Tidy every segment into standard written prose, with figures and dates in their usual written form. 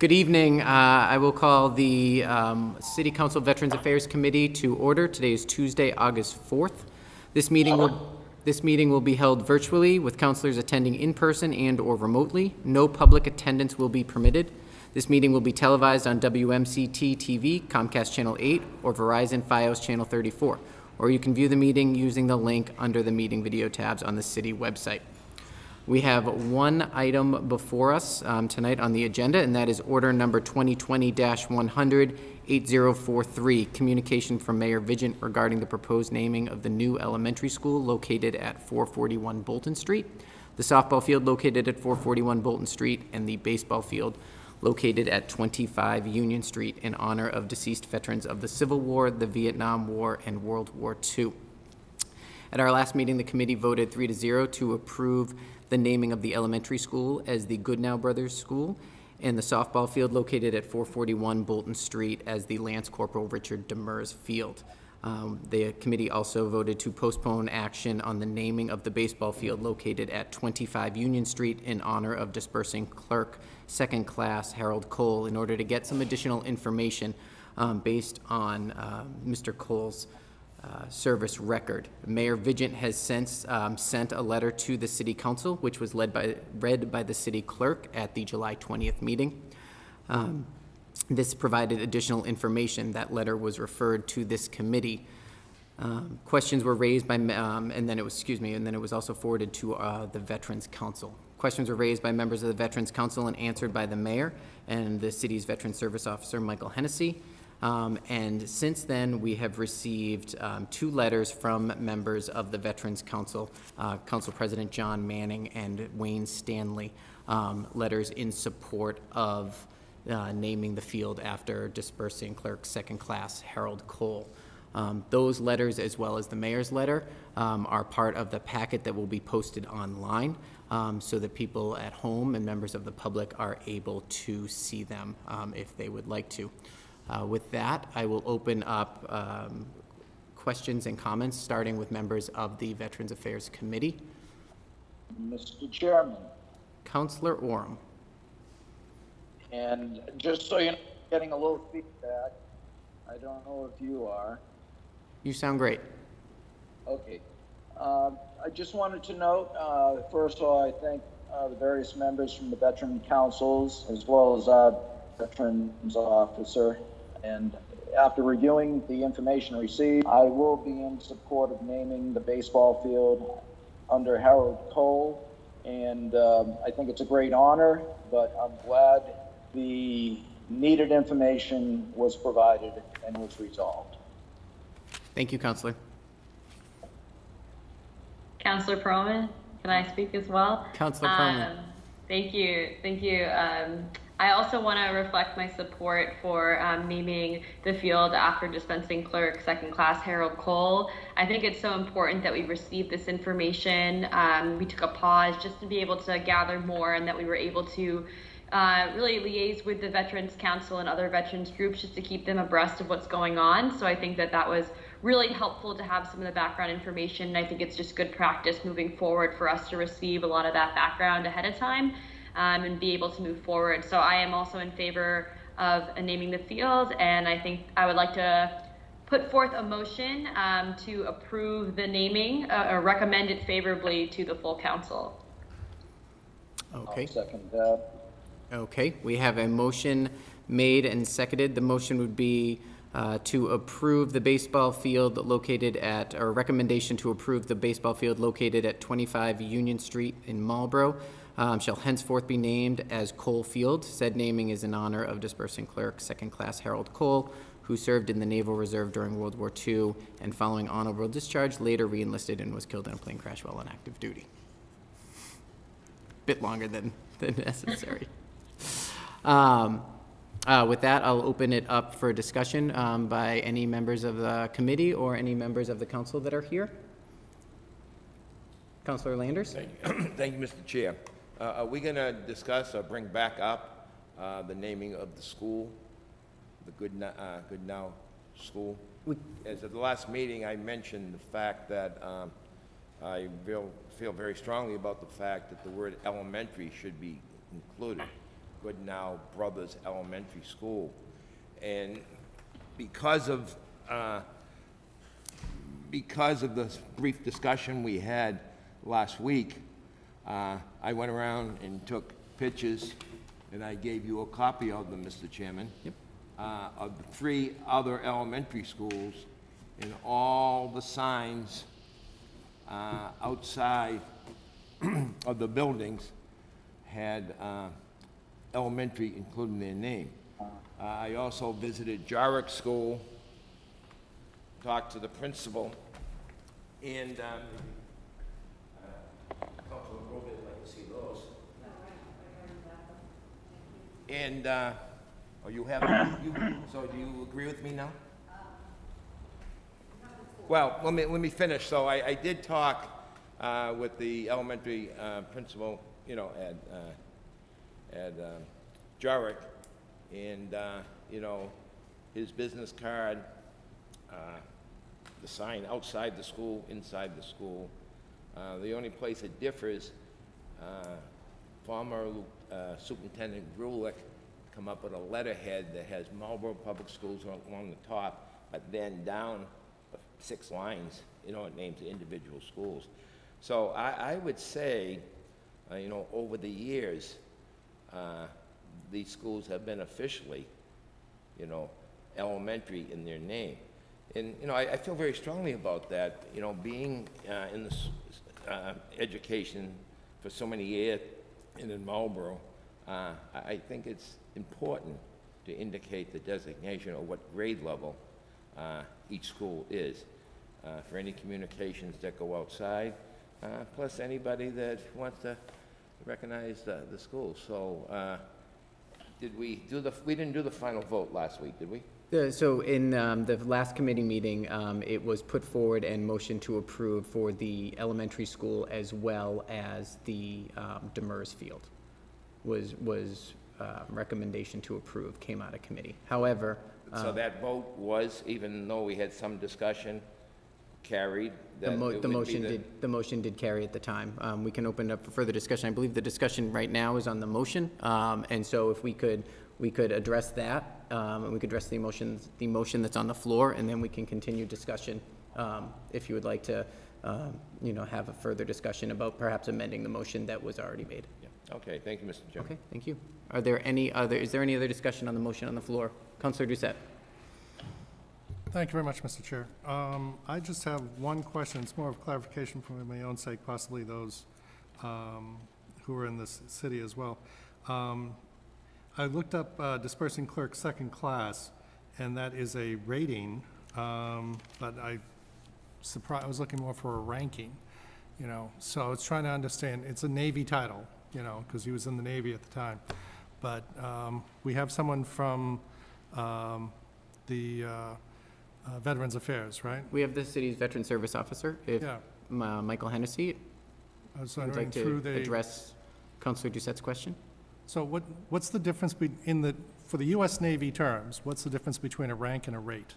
Good evening. I will call the City Council Veterans Affairs Committee to order. Today is Tuesday, August 4th. This meeting will be held virtually with councilors attending in person and or remotely. No public attendance will be permitted. This meeting will be televised on WMCT-TV, Comcast Channel 8, or Verizon Fios Channel 34. Or you can view the meeting using the link under the meeting video tabs on the city website. We have one item before us tonight on the agenda, and that is order number 2020-100, 8043, communication from Mayor Vigent regarding the proposed naming of the new elementary school located at 441 Bolton Street, the softball field located at 441 Bolton Street, and the baseball field located at 25 Union Street in honor of deceased veterans of the Civil War, the Vietnam War, and World War II. At our last meeting, the committee voted 3-0 to approve the naming of the elementary school as the Goodnow Brothers School and the softball field located at 441 Bolton Street as the Lance Corporal Richard Demers Field. The committee also voted to postpone action on the naming of the baseball field located at 25 Union Street in honor of dispersing clerk second class Harold Cole in order to get some additional information based on Mr. Cole's service record. Mayor Vigent has since sent a letter to the City Council, which was read by the City Clerk at the July 20th meeting. This provided additional information. That letter was referred to this committee. Questions were raised by, and then it was also forwarded to the Veterans Council. Questions were raised by members of the Veterans Council and answered by the Mayor and the city's Veteran Service Officer, Michael Hennessy. And since then, we have received 2 letters from members of the Veterans Council, Council President John Manning and Wayne Stanley, letters in support of naming the field after dispersing clerk second class Harold Cole. Those letters, as well as the mayor's letter, are part of the packet that will be posted online so that people at home and members of the public are able to see them if they would like to. With that, I will open up questions and comments, starting with members of the Veterans Affairs Committee. Mr. Chairman. Councilor Orem. And just so you know, getting a little feedback, I don't know if you are. You sound great. Okay. I just wanted to note, first of all, I thank the various members from the Veteran Councils, as well as our Veterans Officer. And after reviewing the information received, I will be in support of naming the baseball field under Harold Cole. And I think it's a great honor, but I'm glad the needed information was provided and was resolved. Thank you, Councilor. Councilor Perlman, can I speak as well? Councilor Perlman. Thank you. I also want to reflect my support for naming the field after dispensing clerk second class Harold Cole. I think it's so important that we receive this information. We took a pause just to be able to gather more, and that we were able to really liaise with the Veterans Council and other veterans groups just to keep them abreast of what's going on. So I think that that was really helpful to have some of the background information. And I think it's just good practice moving forward for us to receive a lot of that background ahead of time and be able to move forward. So I am also in favor of naming the field, and I think I would like to put forth a motion to approve the naming or recommend it favorably to the full council. Okay. I'll second that. Okay, we have a motion made and seconded. The motion would be to approve the baseball field located at, or recommendation to approve the baseball field located at 25 Union Street in Marlborough shall henceforth be named as Cole Field. Said naming is in honor of dispersing clerk second class Harold Cole, who served in the Naval Reserve during World War II and following honorable discharge later re-enlisted and was killed in a plane crash while on active duty. Bit longer than necessary. With that, I'll open it up for discussion by any members of the committee or any members of the council that are here. Councilor Landers. Thank you, Mr. Chair. Are we going to discuss or bring back up the naming of the school, the Goodnow School? As at the last meeting, I mentioned the fact that I feel very strongly about the fact that the word elementary should be included. Goodnow Brothers Elementary School. And because of the brief discussion we had last week, I went around and took pictures, and I gave you a copy of them, Mr. Chairman. Yep. Of the 3 other elementary schools, and all the signs outside of the buildings had elementary included in their name. I also visited Jarrick School, talked to the principal, and Councilor Grover would like to see those. And oh, you have so do you agree with me now? Well, let me finish. So I did talk with the elementary principal, you know, at Jarrick, and you know, his business card, the sign outside the school, inside the school. The only place it differs, former Superintendent Grulick come up with a letterhead that has Marlborough Public Schools along the top, but then down 6 lines, you know, it names the individual schools. So I would say, you know, over the years, these schools have been officially, you know, elementary in their name. And, you know, I feel very strongly about that, you know, being in this education for so many years and in Marlborough, I think it's important to indicate the designation of what grade level each school is for any communications that go outside, plus anybody that wants to recognize the school. So we didn't do the final vote last week, did we? So in the last committee meeting, it was put forward and motion to approve for the elementary school as well as the Demers Field was recommendation to approve, came out of committee. However, so that vote was, even though we had some discussion, carried. The motion did carry at the time. We can open it up for further discussion. I believe the discussion right now is on the motion, and so if we could address that, and we could address the motion that's on the floor, and then we can continue discussion if you would like to, you know, have a further discussion about perhaps amending the motion that was already made. Yeah. Okay, thank you, Mr. Chairman. Okay, thank you. Is there any other discussion on the motion on the floor? Councilor Doucette. Thank you very much, Mr. Chair. I just have one question. It's more of clarification for my own sake, possibly those who are in this city as well. I looked up dispersing clerk 2nd class, and that is a rating, but I was looking more for a ranking, you know. So I was trying to understand. It's a Navy title, you know, because he was in the Navy at the time. But we have someone from the Veterans Affairs, right? We have the city's Veteran Service Officer. If Yeah. Michael Hennessy I was would wondering like to address Councilor Doucette's question. So what's the difference for the U.S. Navy terms, what's the difference between a rank and a rate?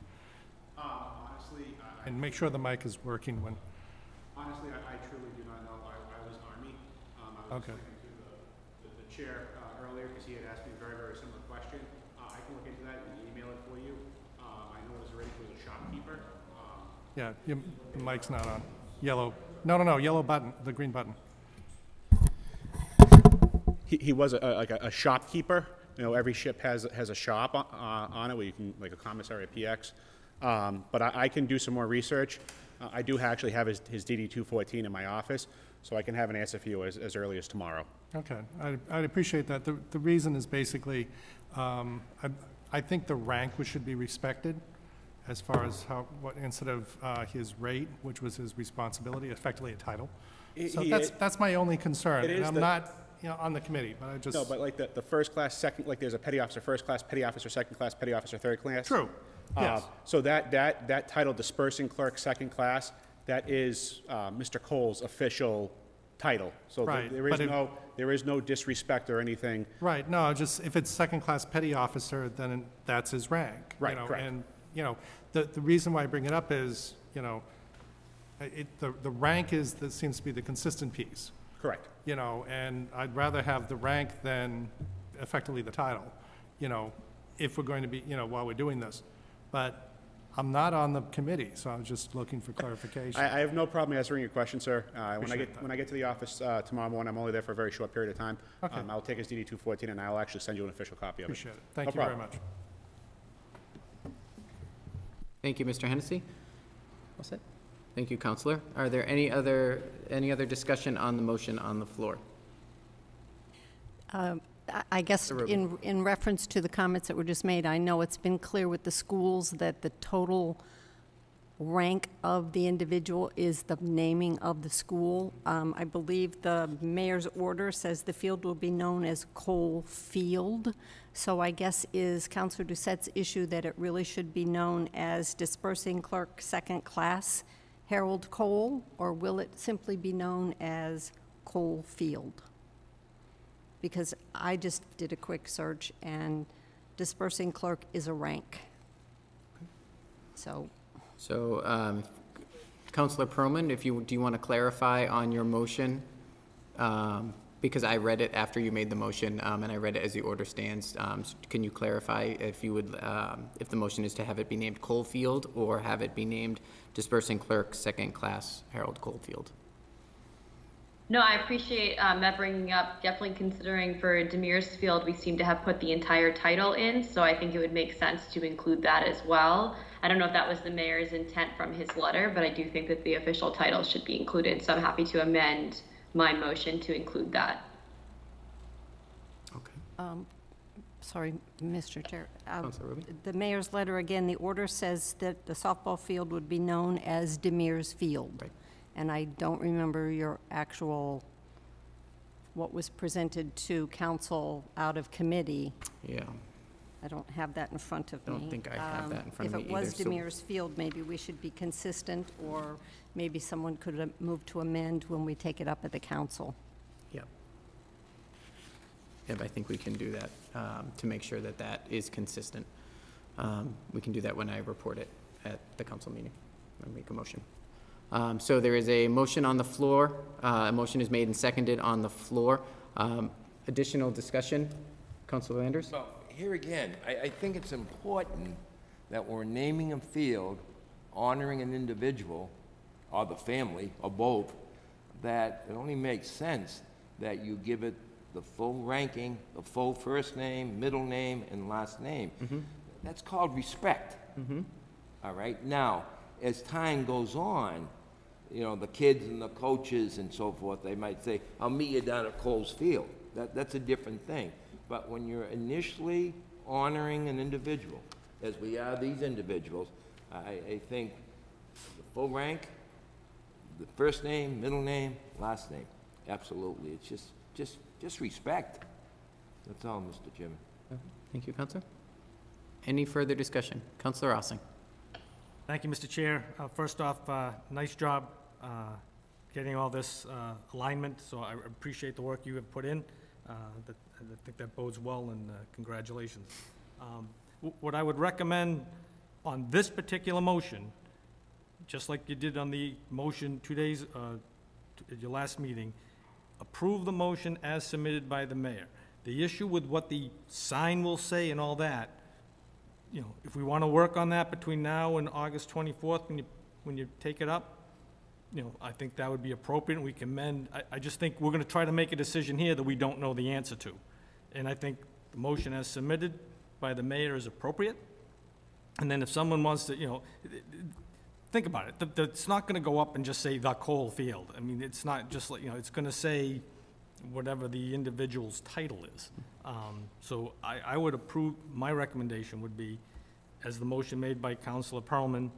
Honestly, And make sure the mic is working when, honestly, I truly do not know. I was Army. I was Okay. listening to the chair earlier because he had asked me a very, very similar question. I can look into that and email it for you. I know it was already for the shopkeeper. yeah, the mic's not on. Yellow, no, yellow button, the green button. He was like a shopkeeper. You know, every ship has a shop on it where you can, like a commissary, a PX. But I can do some more research. I do actually have his DD-214 in my office, so I can have an answer for you as early as tomorrow. Okay, I'd appreciate that. The reason is basically, I think the rank should be respected as far as instead of his rate, which was his responsibility, effectively a title. So that's my only concern, and I'm not, you know, on the committee, but I just... No, but like the first class, second, like there's a petty officer first class, petty officer second class, petty officer third class. True, yes. So that title, dispersing clerk second class, that is Mr. Cole's official title. So Right, there is no disrespect or anything. Right, no, just if it's second-class petty officer, then that's his rank. Right, you know, correct. And, you know, the reason why I bring it up is, you know, the rank seems to be the consistent piece, Correct. you know, and I'd rather have the rank than effectively the title, you know, if we're going to be, you know, while we're doing this. But I'm not on the committee, so I'm just looking for clarification. I have no problem answering your question, sir. When Appreciate I get to the office tomorrow morning, I'm only there for a very short period of time. Okay. I'll take his DD 214 and I'll actually send you an official copy of it. Appreciate it. Thank No you very problem. much. Thank you, Mr. Hennessy. All set? Thank you, Counselor. Are there any other discussion on the motion on the floor? I guess in reference to the comments that were just made, I know it's been clear with the schools that the total rank of the individual is the naming of the school. I believe the mayor's order says the field will be known as Cole Field. So I guess is Councilor Doucette's issue that it really should be known as Dispersing Clerk Second Class Harold Cole, or will it simply be known as Cole Field? Because I just did a quick search, and dispersing clerk is a rank. So, Counselor Perlman, do you want to clarify on your motion? Because I read it after you made the motion, and I read it as the order stands. Can you clarify if you would, if the motion is to have it be named Coalfield or have it be named Dispersing Clerk Second Class Harold Coalfield? No, I appreciate that bringing up. Definitely considering for Demir's Field, we seem to have put the entire title in, so I think it would make sense to include that as well. I don't know if that was the mayor's intent from his letter, but I do think that the official title should be included, so I'm happy to amend my motion to include that. Okay. sorry, Mr. Chair. Councilor Ruby? The mayor's letter, again, the order says that the softball field would be known as Demir's Field. Right. And I don't remember your actual, what was presented to council out of committee. Yeah. I don't have that in front of me. I don't think I have that in front of me If it was either, so- Demir's Field, maybe we should be consistent, or maybe someone could move to amend when we take it up at the council. Yep. Yep, I think we can do that to make sure that that is consistent. We can do that when I report it at the council meeting. I'll make a motion. So there is a motion on the floor. A motion is made and seconded on the floor. Additional discussion? Councilor Landers? Well, here again, I think it's important that we're naming a field, honoring an individual, or the family, or both, that it only makes sense that you give it the full ranking, the full first name, middle name, and last name. Mm-hmm. That's called respect. Mm-hmm. All right? Now, as time goes on, you know, the kids and the coaches and so forth, they might say, I'll meet you down at Coles Field. That's a different thing. But when you're initially honoring an individual, as we are these individuals, I think the full rank, the first name, middle name, last name, absolutely. It's just respect. That's all, Mr. Chairman. Thank you, Councilor. Any further discussion? Councilor Rossing. Thank you, Mr. Chair. First off, nice job getting all this alignment, so I appreciate the work you have put in. I think that bodes well, and congratulations. What I would recommend on this particular motion, just like you did on the motion 2 days at your last meeting, approve the motion as submitted by the mayor. The issue with what the sign will say and all that, you know, if we want to work on that between now and August 24th, when you take it up, you know, I think that would be appropriate. We can amend. I just think we're going to try to make a decision here that we don't know the answer to. And I think the motion as submitted by the mayor is appropriate. And then if someone wants to, you know, think about it. It's not going to go up and just say the Cole Field. I mean, it's not just like, you know, it's going to say whatever the individual's title is. So I would approve, my recommendation would be, as the motion made by Councilor Perlman,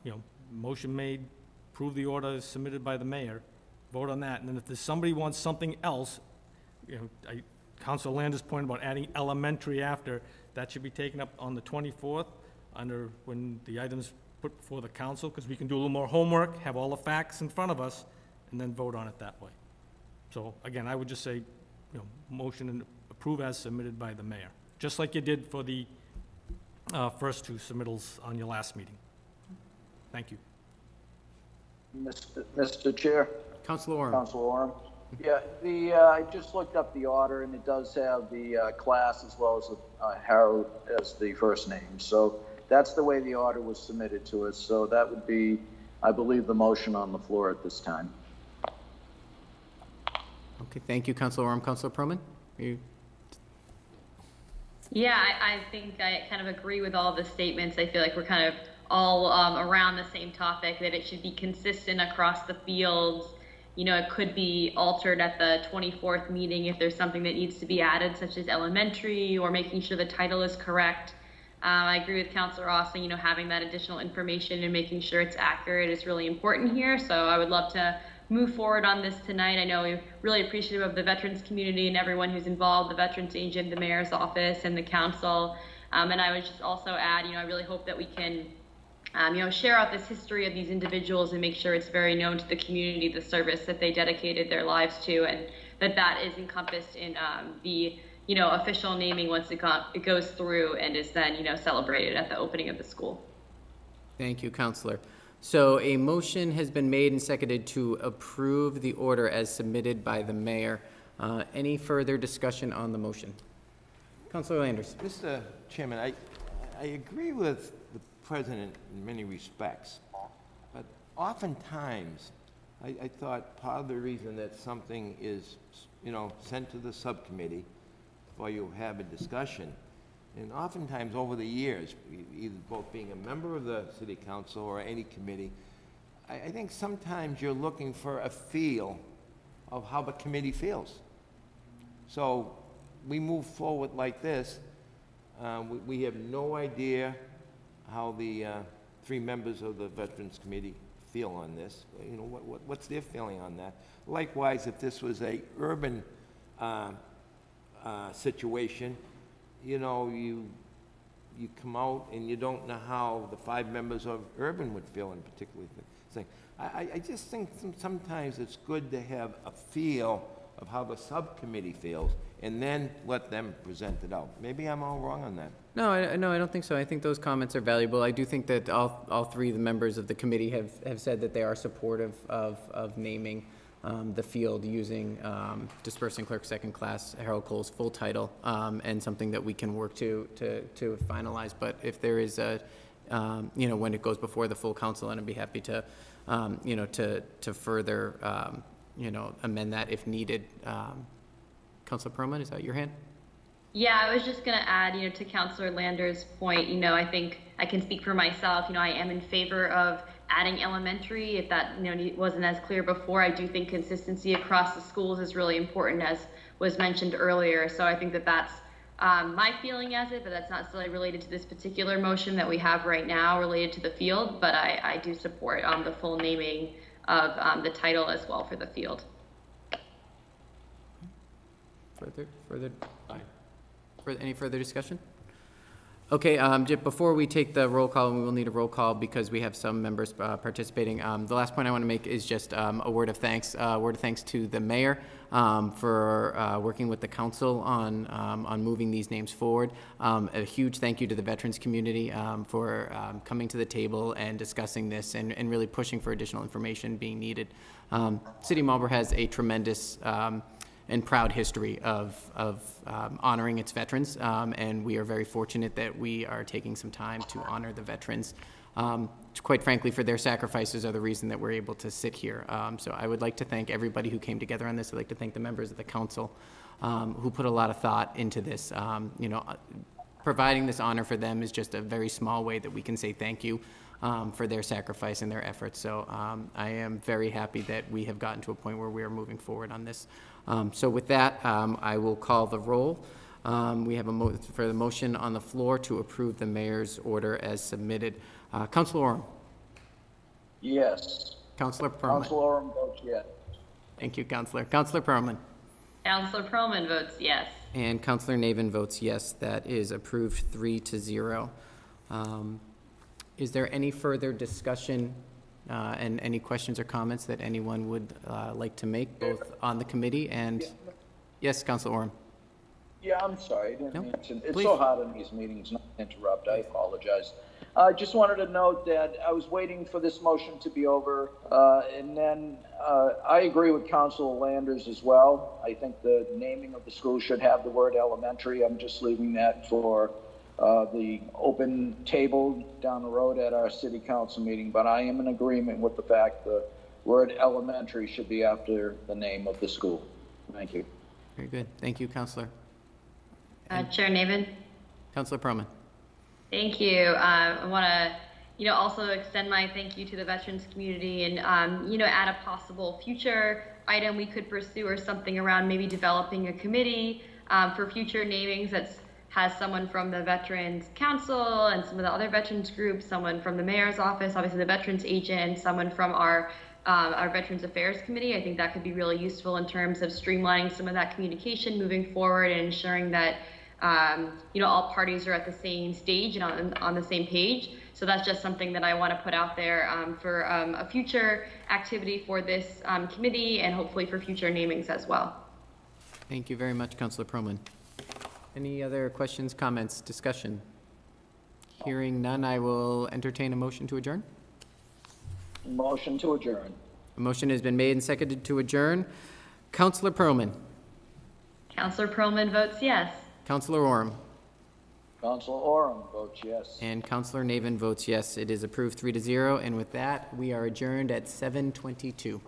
you know, motion made, approve the order as submitted by the mayor, vote on that, and then if there's somebody who wants something else, you know, Councilor Landers' point about adding elementary after, that should be taken up on the 24th, under when the items put before the council, because we can do a little more homework, have all the facts in front of us, and then vote on it that way. So again, I would just say, you know, motion and approve as submitted by the mayor, just like you did for the first two submittals on your last meeting. Thank you. Mr. Chair. Councilor Orem. Councilor Orem. Yeah, I just looked up the order, and it does have the class as well as Harold as the first name. So that's the way the order was submitted to us. So that would be, I believe, the motion on the floor at this time. Okay, thank you, Councilor Orm. Councilor Perlman? Yeah, I think I kind of agree with all the statements. I feel like we're kind of all around the same topic, that it should be consistent across the fields. You know, it could be altered at the 24th meeting if there's something that needs to be added, such as elementary, or making sure the title is correct. I agree with Councilor Austin, you know, having that additional information and making sure it's accurate is really important here. So I would love to move forward on this tonight. I know we're really appreciative of the veterans community and everyone who's involved, the veterans agent, the mayor's office, and the council. And I would just also add, you know, I really hope that we can you know, share out this history of these individuals and make sure it's very known to the community, the service that they dedicated their lives to, and that is encompassed in the, you know, official naming once it goes through and is then, you know, celebrated at the opening of the school. Thank you, Councilor. So a motion has been made and seconded to approve the order as submitted by the mayor. Any further discussion on the motion? Councilor Landers. Mr. Chairman, I agree with the President in many respects, but oftentimes I thought part of the reason that something is, you know, sent to the subcommittee for you to have a discussion, and oftentimes over the years, either both being a member of the City Council or any committee, I think sometimes you're looking for a feel of how the committee feels. So we move forward like this. We have no idea how the three members of the Veterans Committee feel on this. You know, what's their feeling on that? Likewise, if this was a urban situation, you know, you come out and you don't know how the 5 members of urban would feel in particular thing. I just think sometimes it's good to have a feel of how the subcommittee feels, and then let them present it out. Maybe I'm all wrong on that. No, I don't think so. I think those comments are valuable. I do think that all 3 of the members of the committee have said that they are supportive of naming the field using dispersing clerk second class Harold Cole's full title, and something that we can work to finalize. But if there is a, you know, when it goes before the full council, and I'd be happy to, you know, to further, you know, amend that if needed. Councilor Perlman, is that your hand? Yeah, I was just going to add, you know, to Councilor Lander's point, you know, I think I can speak for myself. You know, I am in favor of adding elementary. If that, you know, wasn't as clear before, I do think consistency across the schools is really important, as was mentioned earlier. So I think that that's my feeling as it, but that's not necessarily related to this particular motion that we have right now related to the field. But I do support the full naming of the title as well for the field. Any further discussion? Okay, before we take the roll call, and we will need a roll call because we have some members participating. The last point I want to make is just a word of thanks. To the mayor for working with the council on moving these names forward. A huge thank you to the veterans community for coming to the table and discussing this and really pushing for additional information being needed. City of Marlborough has a tremendous and proud history of honoring its veterans, and we are very fortunate that we are taking some time to honor the veterans. Quite frankly, for their sacrifices are the reason that we're able to sit here. So I would like to thank everybody who came together on this. I'd like to thank the members of the council who put a lot of thought into this. You know, providing this honor for them is just a very small way that we can say thank you for their sacrifice and their efforts. So I am very happy that we have gotten to a point where we are moving forward on this. So with that, I will call the roll. We have for the motion on the floor to approve the mayor's order as submitted. Councilor Orm? Yes. Councilor Perlman? Councilor Orm votes yes. Thank you, Councilor. Councilor Perlman? Councilor Perlman votes yes. And Councilor Navin votes yes. That is approved 3-0. Is there any further discussion and any questions or comments that anyone would like to make, both on the committee and... Yes, Councilor Orm. Yeah, I'm sorry. I didn't No, mean to. It's please. so hard in these meetings not to interrupt. I apologize. I just wanted to note that I was waiting for this motion to be over, and then I agree with Councilor Landers as well. I think the naming of the school should have the word elementary. I'm just leaving that for the open table down the road at our city council meeting, but I am in agreement with the fact the word elementary should be after the name of the school. Thank you. Very good. Thank you, Councilor. Chair Navin. Councilor Perlman. Thank you. I want to, also extend my thank you to the veterans community and, add a possible future item we could pursue or something around maybe developing a committee for future namings that has someone from the Veterans Council and some of the other veterans groups, someone from the mayor's office, obviously the veterans agent, and someone from our Veterans Affairs Committee. I think that could be really useful in terms of streamlining some of that communication moving forward and ensuring that all parties are at the same stage and on the same page. So that's just something that I want to put out there for a future activity for this committee and hopefully for future namings as well. Thank you very much, Councilor Perlman. Any other questions, comments, discussion? Hearing none, I will entertain a motion to adjourn. Motion to adjourn. A motion has been made and seconded to adjourn. Councilor Perlman. Councilor Perlman votes yes. Councilor Orem. Councilor Orem votes yes. And Councilor Navin votes yes. It is approved 3-0. And with that, we are adjourned at 7:22.